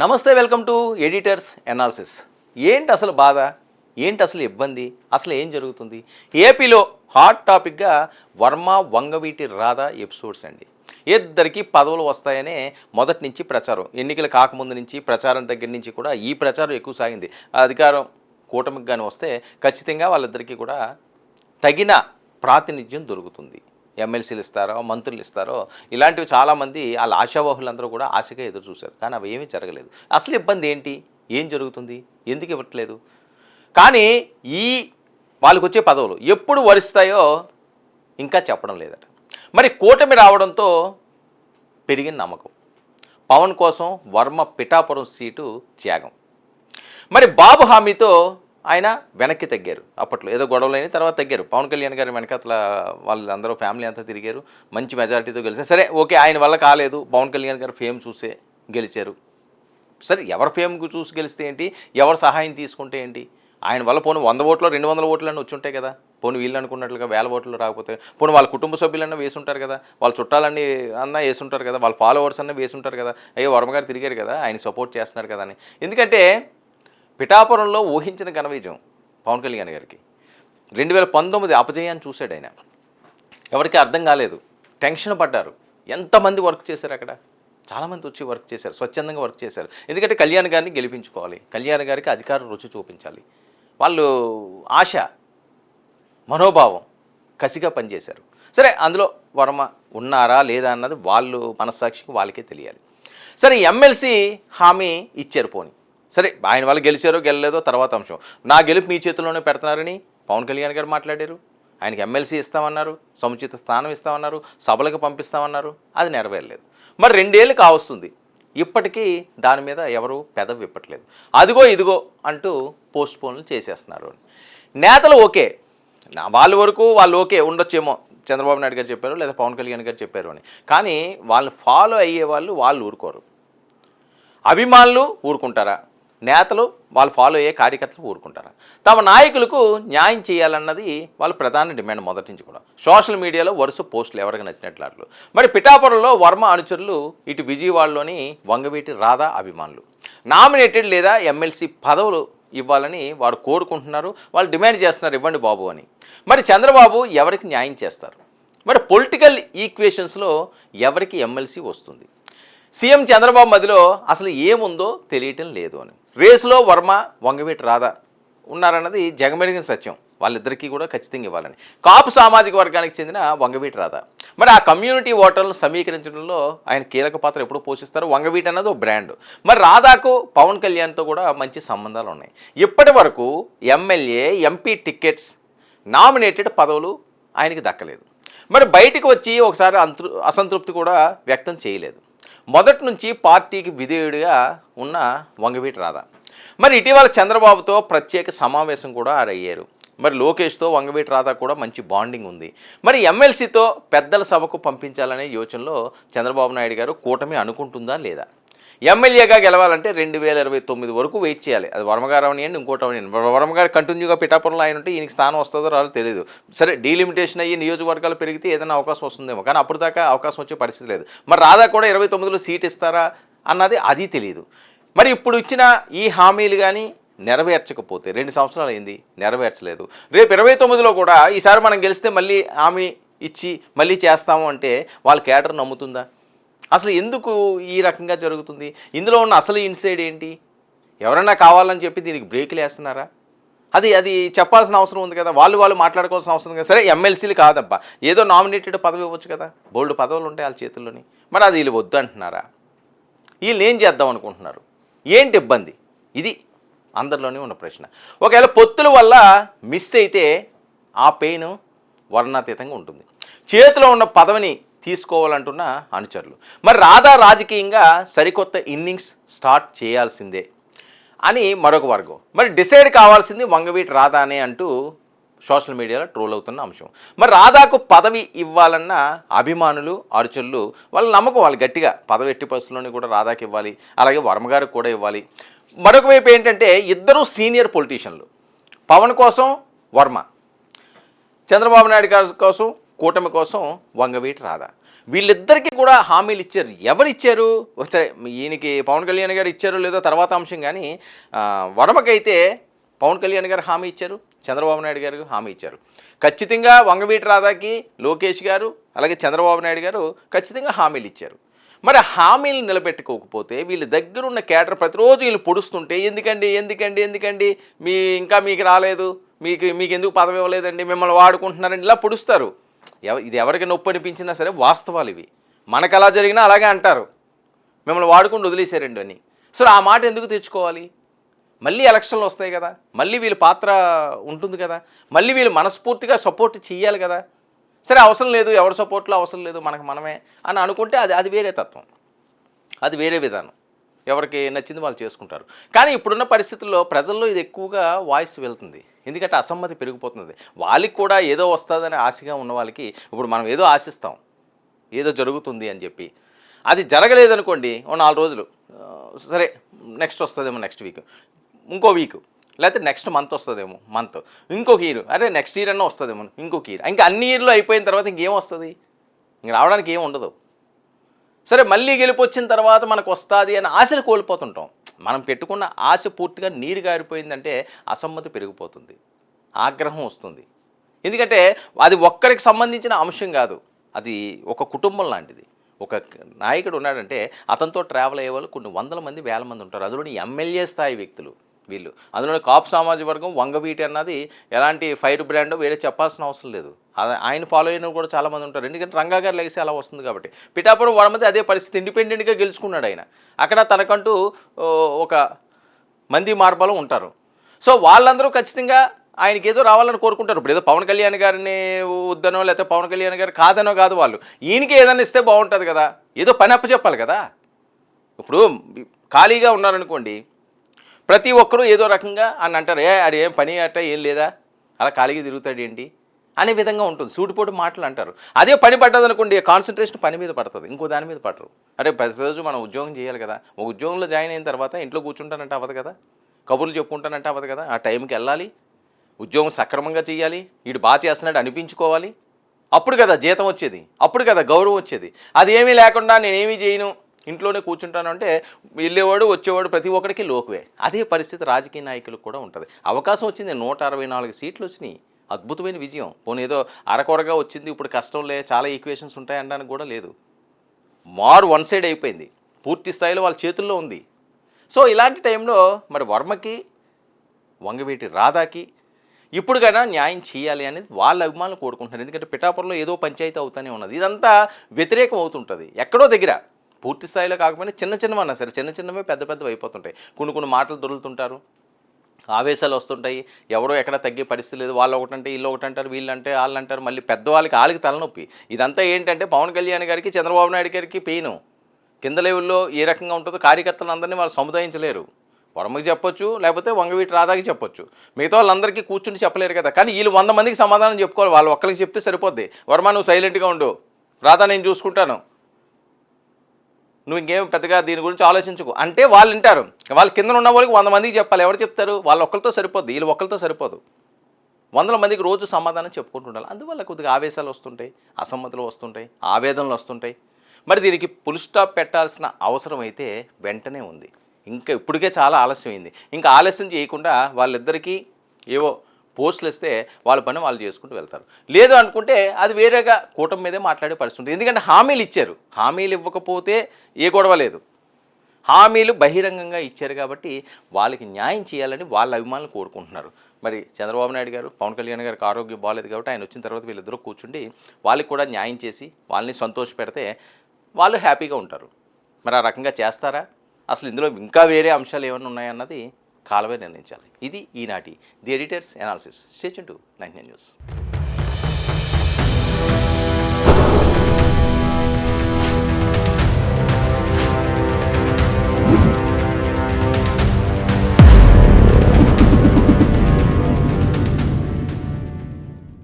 నమస్తే, welcome to editors analysis. ఏంటి అసలు బాధ, ఏంటి అసలు ఇబ్బంది, అసలు ఏం జరుగుతుంది? ఏపీలో హాట్ టాపిక్గా వర్మ వంగవీటి రాధా ఎపిసోడ్స్ అండి. ఇద్దరికి పదవులు వస్తాయనే మొదటి నుంచి ప్రచారం, ఎన్నికలు కాకముందు నుంచి ప్రచారం దగ్గర నుంచి కూడా ఈ ప్రచారం ఎక్కువ సాగింది. అధికారం కూటమికి కానీ వస్తే ఖచ్చితంగా వాళ్ళిద్దరికీ కూడా తగిన ప్రాతినిధ్యం దొరుకుతుంది. ఎమ్మెల్సీలు ఇస్తారో, మంత్రులు ఇస్తారో, ఇలాంటివి చాలామంది వాళ్ళ ఆశావాహులందరూ కూడా ఆశగా ఎదురు చూశారు. కానీ అవి ఏమీ జరగలేదు. అసలు ఇబ్బంది ఏంటి, ఏం జరుగుతుంది, ఎందుకు ఇవ్వట్లేదు? కానీ ఈ వాళ్ళకు వచ్చే పదవులు ఎప్పుడు వరిస్తాయో ఇంకా చెప్పడం లేదట. మరి కూటమి రావడంతో పెరిగిన నమ్మకం, పవన్ కోసం వర్మ పిఠాపురం సీటు త్యాగం. మరి బాబు హామీతో ఆయన వెనక్కి తగ్గారు. అప్పట్లో ఏదో గొడవలైన తర్వాత తగ్గారు. పవన్ కళ్యాణ్ గారి వెనకాతల వాళ్ళందరూ ఫ్యామిలీ అంతా తిరిగారు, మంచి మెజారిటీతో గెలిచారు. సరే, ఓకే, ఆయన వల్ల కాలేదు, పవన్ కళ్యాణ్ గారు ఫేమ్ చూసే గెలిచారు. సరే, ఎవరి ఫేమ్కు చూసి గెలిస్తే ఏంటి, ఎవరు సహాయం తీసుకుంటే ఏంటి? ఆయన వల్ల పోను 100 ఓట్లు 200 ఓట్లు అని వచ్చి ఉంటాయి కదా. పోను వీళ్ళు అనుకున్నట్లుగా 1000 ఓట్లు రాకపోతే పోను వాళ్ళ కుటుంబ సభ్యులన్నా వేసుంటారు కదా, వాళ్ళ చుట్టాలన్నీ అన్నా వేసుంటారు కదా, వాళ్ళ ఫాలోవర్స్ అన్నా వేసుంటారు కదా. అయ్యో, వర్మ గారు తిరిగారు కదా, ఆయన సపోర్ట్ చేస్తున్నారు కదా అని. ఎందుకంటే పిఠాపురంలో ఊహించిన ఘన విజయం పవన్ కళ్యాణ్ గారికి. 2019 అపజయాన్ని చూశాడు ఆయన. ఎవరికి అర్థం కాలేదు, టెన్షన్ పడ్డారు. ఎంతమంది వర్క్ చేశారు అక్కడ, చాలామంది వచ్చి వర్క్ చేశారు, స్వచ్ఛందంగా వర్క్ చేశారు. ఎందుకంటే కళ్యాణ్ గారిని గెలిపించుకోవాలి, కళ్యాణ్ గారికి అధికార రుచి చూపించాలి. వాళ్ళు ఆశ, మనోభావం, కసిగా పనిచేశారు. సరే, అందులో వర్మ ఉన్నారా లేదా అన్నది వాళ్ళు మనస్సాక్షికి వాళ్ళకే తెలియాలి. సరే, ఎమ్మెల్సీ హామీ ఇచ్చారు. పోని సరే, ఆయన వాళ్ళు గెలిచారో గెలలేదో తర్వాత అంశం. నా గెలుపు మీ చేతుల్లోనే పెడుతున్నారని పవన్ కళ్యాణ్ గారు మాట్లాడారు. ఆయనకి ఎమ్మెల్సీ ఇస్తామన్నారు, సముచిత స్థానం ఇస్తామన్నారు, సభలకు పంపిస్తామన్నారు. అది నెరవేరలేదు. మరి 2 ఏళ్ళు కావస్తుంది, ఇప్పటికీ దాని మీద ఎవరు పెదవి విప్పట్లేదు. అదిగో ఇదిగో అంటూ పోస్ట్ పోన్లు చేసేస్తున్నారు. నేతలు ఓకే, వాళ్ళ వరకు వాళ్ళు ఓకే ఉండొచ్చేమో, చంద్రబాబు నాయుడు గారు చెప్పారు లేదా పవన్ కళ్యాణ్ గారు చెప్పారు అని. కానీ వాళ్ళని ఫాలో అయ్యే వాళ్ళు ఊరుకోరు. అభిమానులు ఊరుకుంటారా, నేతలు వాళ్ళు ఫాలో అయ్యే కార్యకర్తలు ఊరుకుంటారా? తమ నాయకులకు న్యాయం చేయాలన్నది వాళ్ళ ప్రధాన డిమాండ్ మొదటి నుంచి కూడా. సోషల్ మీడియాలో వరుస పోస్టులు ఎవరికి నచ్చినట్లు. మరి పిఠాపురంలో వర్మ అనుచరులు, ఇటు విజయవాడలోని వంగవీటి రాధా అభిమానులు నామినేటెడ్ లేదా ఎమ్మెల్సీ పదవులు ఇవ్వాలని వారు కోరుకుంటున్నారు. వాళ్ళు డిమాండ్ చేస్తున్నారు, ఇవ్వండి బాబు అని. మరి చంద్రబాబు ఎవరికి న్యాయం చేస్తారు? మరి పొలిటికల్ ఈక్వేషన్స్లో ఎవరికి ఎమ్మెల్సీ వస్తుంది? సీఎం చంద్రబాబు మధ్యలో అసలు ఏముందో తెలియటం లేదు అని. రేసులో వర్మ వంగవీటి రాధా ఉన్నారన్నది జగమెరిగిన సత్యం. వాళ్ళిద్దరికీ కూడా ఖచ్చితంగా ఇవ్వాలని. కాపు సామాజిక వర్గానికి చెందిన వంగవీటి రాధా మరి ఆ కమ్యూనిటీ ఓటర్లను సమీకరించడంలో ఆయన కీలక పాత్ర ఎప్పుడు పోషిస్తారు. వంగవీటి అన్నది ఒక బ్రాండ్. మరి రాధాకు పవన్ కళ్యాణ్తో కూడా మంచి సంబంధాలు ఉన్నాయి. ఇప్పటి వరకు ఎమ్మెల్యే, ఎంపీ టికెట్స్, నామినేటెడ్ పదవులు ఆయనకి దక్కలేదు. మరి బయటికి వచ్చి ఒకసారి అసంతృప్తి కూడా వ్యక్తం చేయలేదు. మొదటి నుంచి పార్టీకి విధేయుడిగా ఉన్న వంగవీటి రాధా మరి ఇటీవల చంద్రబాబుతో ప్రత్యేక సమావేశం కూడా అయ్యారు. మరి లోకేష్తో వంగవీటి రాధా కూడా మంచి బాండింగ్ ఉంది. మరి ఎమ్మెల్సీతో పెద్దల సభకు పంపించాలనే యోచనలో చంద్రబాబు నాయుడు గారు కూటమి అనుకుంటుందా లేదా? ఎమ్మెల్యేగా గెలవాలంటే 2029 వరకు వెయిట్ చేయాలి. అది వర్మగారు అవనియండి, ఇంకోటి అవనియండి. వర్మగారు కంటిన్యూగా పిఠాపురంలో ఆయన ఉంటే ఈయనకి స్థానం వస్తుందో రాదో తెలియదు. సరే, డీలిమిటేషన్ అయ్యి నియోజకవర్గాలు పెరిగితే ఏదైనా అవకాశం వస్తుందేమో, కానీ అప్పుడు దాకా అవకాశం వచ్చే పరిస్థితి లేదు. మరి రాధా కూడా 29లో సీట్ ఇస్తారా అన్నది అది తెలియదు. మరి ఇప్పుడు ఇచ్చిన ఈ హామీలు కానీ నెరవేర్చకపోతే 2 సంవత్సరాలు అయింది, నెరవేర్చలేదు. రేపు 29లో కూడా ఈసారి మనం గెలిస్తే మళ్ళీ హామీ ఇచ్చి మళ్ళీ చేస్తాము అంటే వాళ్ళ కేడర్ నమ్ముతుందా? అసలు ఎందుకు ఈ రకంగా జరుగుతుంది? ఇందులో ఉన్న అసలు ఇన్సైడ్ ఏంటి? ఎవరైనా కావాలని చెప్పి దీనికి బ్రేకులు వేస్తున్నారా? అది చెప్పాల్సిన అవసరం ఉంది కదా, వాళ్ళు మాట్లాడుకోవాల్సిన అవసరం ఉంది కదా. సరే, ఎమ్మెల్సీలు కాదబ్బా, ఏదో నామినేటెడ్ పదవి ఇవ్వచ్చు కదా, బోల్డ్ పదవులు ఉంటాయి వాళ్ళ చేతుల్లోని. మరి అది వీళ్ళు వద్దు అంటున్నారా? వీళ్ళు ఏం చేద్దాం అనుకుంటున్నారు? ఏంటి ఇబ్బంది? ఇది అందరిలోనే ఉన్న ప్రశ్న. ఒకవేళ పొత్తుల వల్ల మిస్ అయితే ఆ పెయిన్ వర్ణాతీతంగా ఉంటుంది. చేతిలో ఉన్న పదవిని తీసుకోవాలంటున్న అనుచరులు మరి రాధా రాజకీయంగా సరికొత్త ఇన్నింగ్స్ స్టార్ట్ చేయాల్సిందే అని మరొక వర్గం. మరి డిసైడ్ కావాల్సింది వంగవీటి రాధానే అంటూ సోషల్ మీడియాలో ట్రోల్ అవుతున్న అంశం. మరి రాధాకు పదవి ఇవ్వాలన్న అభిమానులు, అనుచరులు వాళ్ళ నమ్మకం, వాళ్ళు గట్టిగా పదవి ఎట్టి పరిస్థితుల్లోని కూడా రాధాకి ఇవ్వాలి, అలాగే వర్మగారికి కూడా ఇవ్వాలి. మరొక వైపు ఏంటంటే ఇద్దరు సీనియర్ పొలిటీషియన్లు, పవన్ కోసం వర్మ, చంద్రబాబు నాయుడు గారి కోసం కూటమి కోసం వంగవీటి రాధా. వీళ్ళిద్దరికీ కూడా హామీలు ఇచ్చారు. ఎవరు ఇచ్చారు? ఒకసారి ఈయనకి పవన్ కళ్యాణ్ గారు ఇచ్చారో లేదో తర్వాత అంశం, కానీ వర్మకైతే పవన్ కళ్యాణ్ గారు హామీ ఇచ్చారు, చంద్రబాబు నాయుడు గారు హామీ ఇచ్చారు. ఖచ్చితంగా వంగవీటి రాధాకి లోకేష్ గారు అలాగే చంద్రబాబు నాయుడు గారు ఖచ్చితంగా హామీలు ఇచ్చారు. మరి హామీలు నిలబెట్టుకోకపోతే వీళ్ళ దగ్గర ఉన్న కేడర్ ప్రతిరోజు వీళ్ళు పొడుస్తుంటే ఎందుకండి మీకు రాలేదు, మీకు ఎందుకు పదవి ఇవ్వలేదండి, మిమ్మల్ని వాడుకుంటున్నారండి, ఇలా పొడుస్తారు. ఇది ఎవరికి నొప్పి అనిపించినా సరే వాస్తవాలు ఇవి. మనకు అలా జరిగినా అలాగే అంటారు, మిమ్మల్ని వాడుకుంటూ వదిలేశారండి అని. సో ఆ మాట ఎందుకు తెచ్చుకోవాలి? మళ్ళీ ఎలక్షన్లు వస్తాయి కదా, మళ్ళీ వీళ్ళ పాత్ర ఉంటుంది కదా, మళ్ళీ వీళ్ళు మనస్ఫూర్తిగా సపోర్ట్ చేయాలి కదా. సరే అవసరం లేదు, ఎవరి సపోర్ట్లో అవసరం లేదు, మనకు మనమే అని అనుకుంటే అది వేరే తత్వం, అది వేరే విధానం. ఎవరికి నచ్చింది వాళ్ళు చేసుకుంటారు. కానీ ఇప్పుడున్న పరిస్థితుల్లో ప్రజల్లో ఇది ఎక్కువగా వాయిస్ వెళ్తుంది, ఎందుకంటే అసమ్మతి పెరిగిపోతుంది. వాళ్ళకి కూడా ఏదో వస్తుందని ఆశగా ఉన్న వాళ్ళకి ఇప్పుడు మనం ఏదో ఆశిస్తాం, ఏదో జరుగుతుంది అని చెప్పి. అది జరగలేదనుకోండి, ఓ 4 రోజులు సరే నెక్స్ట్ వస్తుందేమో, నెక్స్ట్ వీక్, ఇంకో వీక్, లేకపోతే నెక్స్ట్ మంత్ వస్తుందేమో, ఇంకొక ఇయర్, అరే నెక్స్ట్ ఇయర్ అన్నా వస్తుందేమో, ఇంకొక ఇయర్, ఇంకా అన్ని ఇయర్లు అయిపోయిన తర్వాత ఇంకేం వస్తుంది? ఇంక రావడానికి ఏం ఉండదు. సరే మళ్ళీ గెలిపొచ్చిన తర్వాత మనకు వస్తుంది అని ఆశలు కోల్పోతుంటాం. మనం పెట్టుకున్న ఆశ పూర్తిగా నీరు గారిపోయిందంటే అసమ్మతి పెరిగిపోతుంది, ఆగ్రహం వస్తుంది. ఎందుకంటే అది ఒక్కరికి సంబంధించిన అంశం కాదు, అది ఒక కుటుంబం లాంటిది. ఒక నాయకుడు ఉన్నాడంటే అతనితో ట్రావెల్ అయ్యే వాళ్ళు కొన్ని వందల మంది, వేల మంది ఉంటారు. అందులోని ఎమ్మెల్యే స్థాయి వ్యక్తులు వీళ్ళు. అందులోని కాపు సామాజిక వర్గం, వంగవీటి అన్నది ఎలాంటి ఫైర్ బ్రాండో వేరే చెప్పాల్సిన అవసరం లేదు. ఆయన ఫాలో అయిన కూడా చాలామంది ఉంటారు, ఎందుకంటే రంగా గారు లెగసీ అలా వస్తుంది కాబట్టి. పిఠాపురం వాడమంది అదే పరిస్థితి, ఇండిపెండెంట్గా గెలుచుకున్నాడు ఆయన. అక్కడ తనకంటూ ఒక మంది మార్బలం ఉంటారు. సో వాళ్ళందరూ ఖచ్చితంగా ఆయనకి ఏదో రావాలని కోరుకుంటారు. ఇప్పుడు ఏదో పవన్ కళ్యాణ్ గారిని వద్దనో లేకపోతే పవన్ కళ్యాణ్ గారు కాదనో కాదు, వాళ్ళు ఈయనకి ఏదైనా ఇస్తే బాగుంటుంది కదా, ఏదో పని అప్పచెప్పాలి కదా. ఇప్పుడు ఖాళీగా ఉన్నారనుకోండి, ప్రతి ఒక్కరూ ఏదో రకంగా అని అంటారు, అది ఏం పని అట్ట ఏం లేదా, అలా ఖాళీగా తిరుగుతాడు ఏంటి అనే విధంగా ఉంటుంది. సూటిపోటు మాటలు అంటారు. అదే పని పడ్డదనుకోండి, కాన్సన్ట్రేషన్ పని మీద పడుతుంది, ఇంకో దాని మీద పడరు. అంటే ప్రతిరోజు మనం ఉద్యోగం చేయాలి కదా, ఒక ఉద్యోగంలో జాయిన్ అయిన తర్వాత ఇంట్లో కూర్చుంటానంటే అవ్వదు కదా, కబుర్లు చెప్పుకుంటానంటే అవ్వదు కదా. ఆ టైంకి వెళ్ళాలి, ఉద్యోగం సక్రమంగా చేయాలి, వీడు బాగా చేస్తున్నాడు అనిపించుకోవాలి. అప్పుడు కదా జీతం వచ్చేది, అప్పుడు కదా గౌరవం వచ్చేది. అది ఏమీ లేకుండా నేనేమీ చేయను, ఇంట్లోనే కూర్చుంటాను అంటే వెళ్ళేవాడు వచ్చేవాడు ప్రతి ఒక్కడికి లోకువే. అదే పరిస్థితి రాజకీయ నాయకులకు కూడా ఉంటుంది. అవకాశం వచ్చింది, 164 సీట్లు వచ్చినాయి, అద్భుతమైన విజయం. పోనీ ఏదో అరకొరగా వచ్చింది, ఇప్పుడు కష్టం లే, చాలా ఈక్వేషన్స్ ఉంటాయి అనడానికి కూడా లేదు. వన్ సైడ్ అయిపోయింది, పూర్తి స్థాయిలో వాళ్ళ చేతుల్లో ఉంది. సో ఇలాంటి టైంలో మరి వర్మకి, వంగవీటి రాధాకి ఇప్పుడుకైనా న్యాయం చేయాలి అనేది వాళ్ళ అభిమానులు కోరుకుంటున్నారు. ఎందుకంటే పిఠాపురంలో ఏదో పంచాయతీ అవుతూనే ఉన్నది, ఇదంతా వ్యతిరేకం అవుతుంటుంది. ఎక్కడో దగ్గర పూర్తి స్థాయిలో కాకపోయినా చిన్నవన్నా సరే, చిన్నవే పెద్దవి అయిపోతుంటాయి. కొన్ని మాటలు దొరుకుతుంటారు, ఆవేశాలు వస్తుంటాయి, ఎవరో ఎక్కడ తగ్గే పరిస్థితి లేదు. వాళ్ళు ఒకటంటే వీళ్ళు ఒకటంటారు, వీళ్ళంటే వాళ్ళు అంటారు, మళ్ళీ వాళ్ళకి తలనొప్పి. ఇదంతా ఏంటంటే పవన్ కళ్యాణ్ గారికి, చంద్రబాబు నాయుడు గారికి పెయిన్. కింద లెవెల్లో ఏ రకంగా ఉంటుందో కార్యకర్తలందరినీ వాళ్ళు సముదాయించలేరు. వర్మకి చెప్పొచ్చు, లేకపోతే వంగవీటి రాధాకి చెప్పొచ్చు, మిగతా వాళ్ళందరికీ కూర్చుని చెప్పలేరు కదా. కానీ వీళ్ళు 100 మందికి సమాధానం చెప్పుకోవాలి, వాళ్ళు ఒక్కరికి చెప్తే సరిపోద్ది. వర్మ నువ్వు సైలెంట్గా ఉండు, రాధా నేను చూసుకుంటాను, నువ్వు ఇంకేం పెద్దగా దీని గురించి ఆలోచించుకో అంటే వాళ్ళు వింటారు. వాళ్ళ కింద ఉన్న వాళ్ళకి 100 మందికి చెప్పాలి, ఎవరు చెప్తారు? వాళ్ళు ఒక్కరితో సరిపోద్ది, వీళ్ళు ఒక్కరితో సరిపోదు. 100 మందికి రోజు సమాధానం చెప్పుకుంటుండాలి. అందువల్ల కొద్దిగా ఆవేశాలు వస్తుంటాయి, అసమ్మతులు వస్తుంటాయి, ఆవేదనలు వస్తుంటాయి. మరి దీనికి ఫుల్ స్టాప్ పెట్టాల్సిన అవసరం అయితే వెంటనే ఉంది. ఇంకా ఇప్పటికే చాలా ఆలస్యమైంది. ఇంకా ఆలస్యం చేయకుండా వాళ్ళిద్దరికీ ఏవో పోస్టులు ఇస్తే వాళ్ళ పని వాళ్ళు చేసుకుంటూ వెళ్తారు. లేదు అనుకుంటే అది వేరేగా కూటమి మీదే మాట్లాడే పరిస్థితి ఉంటుంది. ఎందుకంటే హామీలు ఇచ్చారు, హామీలు ఇవ్వకపోతే ఏ గొడవ లేదు. హామీలు బహిరంగంగా ఇచ్చారు కాబట్టి వాళ్ళకి న్యాయం చేయాలని వాళ్ళ అభిమానులు కోరుకుంటున్నారు. మరి చంద్రబాబు నాయుడు గారు, పవన్ కళ్యాణ్ గారికి ఆరోగ్యం బాగాలేదు కాబట్టి ఆయన వచ్చిన తర్వాత వీళ్ళిద్దరూ కూర్చుండి వాళ్ళకి కూడా న్యాయం చేసి వాళ్ళని సంతోష పెడితే వాళ్ళు హ్యాపీగా ఉంటారు. మరి ఆ రకంగా చేస్తారా? అసలు ఇందులో ఇంకా వేరే అంశాలు ఏమైనా ఉన్నాయన్నది కాలమే నిర్ణయించాలి. ఇది ఈనాటి the editors analysis. Stay tuned to 99 news.